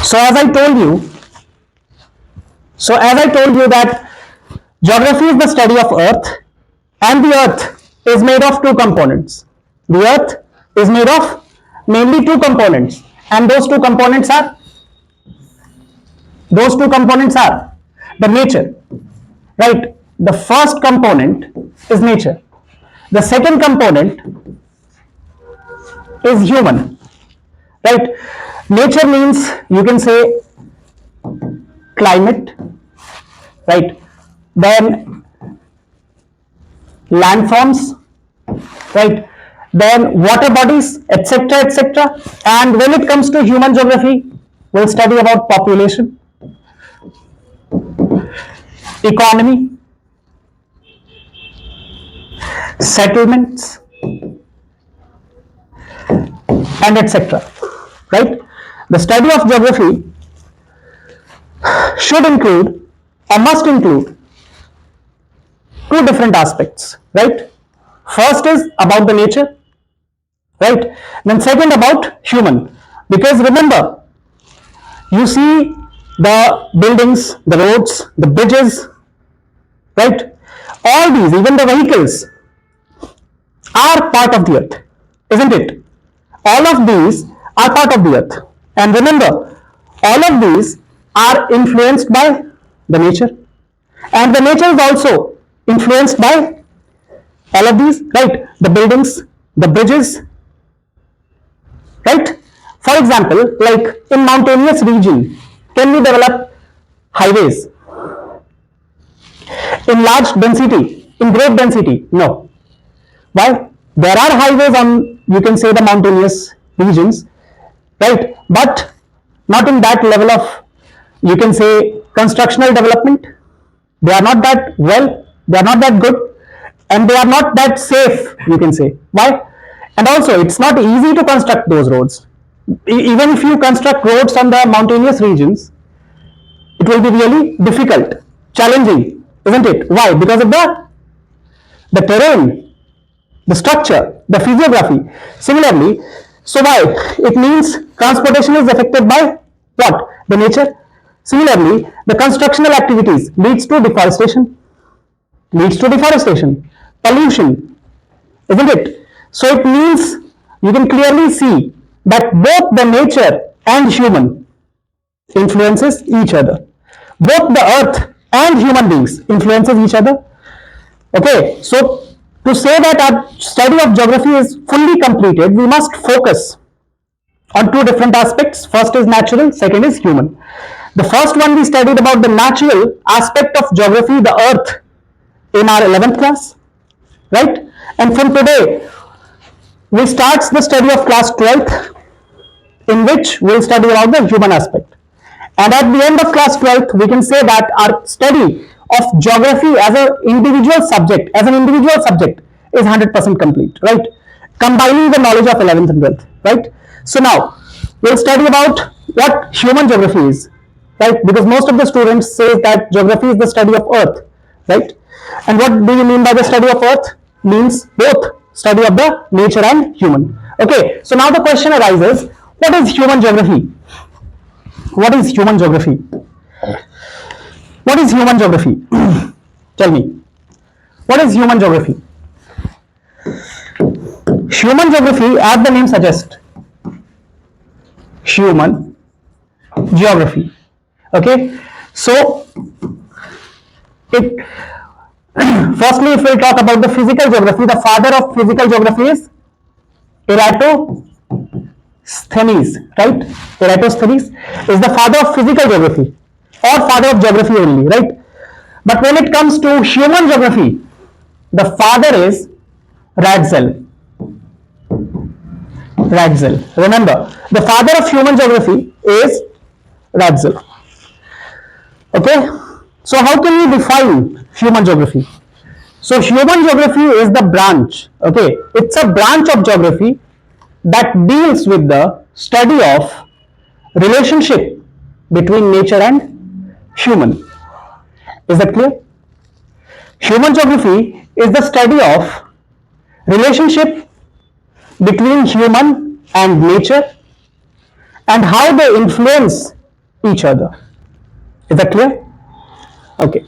So as I told you that geography is the study of Earth, and the Earth is made of two components. The Earth is made of mainly two components, and those two components are the nature, right? The first component is nature. The second component is human, right? Nature means, you can say, climate, right? Then landforms, right? Then water bodies, etc., etc. And when it comes to human geography, we'll study about population, economy, settlements, and etc. Right? The study of geography should include or must include two different aspects, right? First is about the nature, right? Then second about human. Because remember, you see the buildings, the roads, the bridges, right? All these, even the vehicles, are part of the earth, isn't it? All of these are part of the earth. And remember, all of these are influenced by the nature. And the nature is also influenced by all of these, right? The buildings, the bridges, right? For example, like in mountainous region, can we develop highways? In large density, in great density? No. Why? There are highways on, you can say, the mountainous regions, right? But not in that level of, you can say, constructional development. They are not that well, they are not that good, and they are not that safe, you can say. Why? And also, it's not easy to construct those roads. Even if you construct roads on the mountainous regions, it will be really difficult, challenging, isn't it? Why? Because of the terrain, the structure, the physiography. Similarly, so why? It means transportation is affected by what? The nature. Similarly, the constructional activities leads to deforestation, pollution, isn't it? So it means you can clearly see that both the nature and human influences each other. Both the earth and human beings influences each other. Okay, so to say that our study of geography is fully completed, we must focus on two different aspects. First is natural, second is human. The first one, we studied about the natural aspect of geography, the earth, in our 11th class, right? And from today, we start the study of class 12th, in which we'll study about the human aspect. And at the end of class 12th, we can say that our study of geography as an individual subject, is 100% complete, right? Combining the knowledge of 11th and 12th, right? So now, we'll study about what human geography is, right? Because most of the students say that geography is the study of earth, right? And what do you mean by the study of earth? Means both study of the nature and human. Okay, so now the question arises, what is human geography? What is human geography? What is human geography? Tell me. What is human geography? Human geography, as the name suggests, human geography. Okay, so firstly, if we talk about the physical geography, the father of physical geography is Eratosthenes, right? Eratosthenes is the father of physical geography, or father of geography only, right? But when it comes to human geography, the father is Ratzel. Remember, the father of human geography is Ratzel. Okay, so how can we define human geography? So human geography is the branch, okay, it's a branch of geography that deals with the study of relationship between nature and human. Is that clear? Human geography is the study of relationship between human and nature, and how they influence each other. Is that clear? Okay.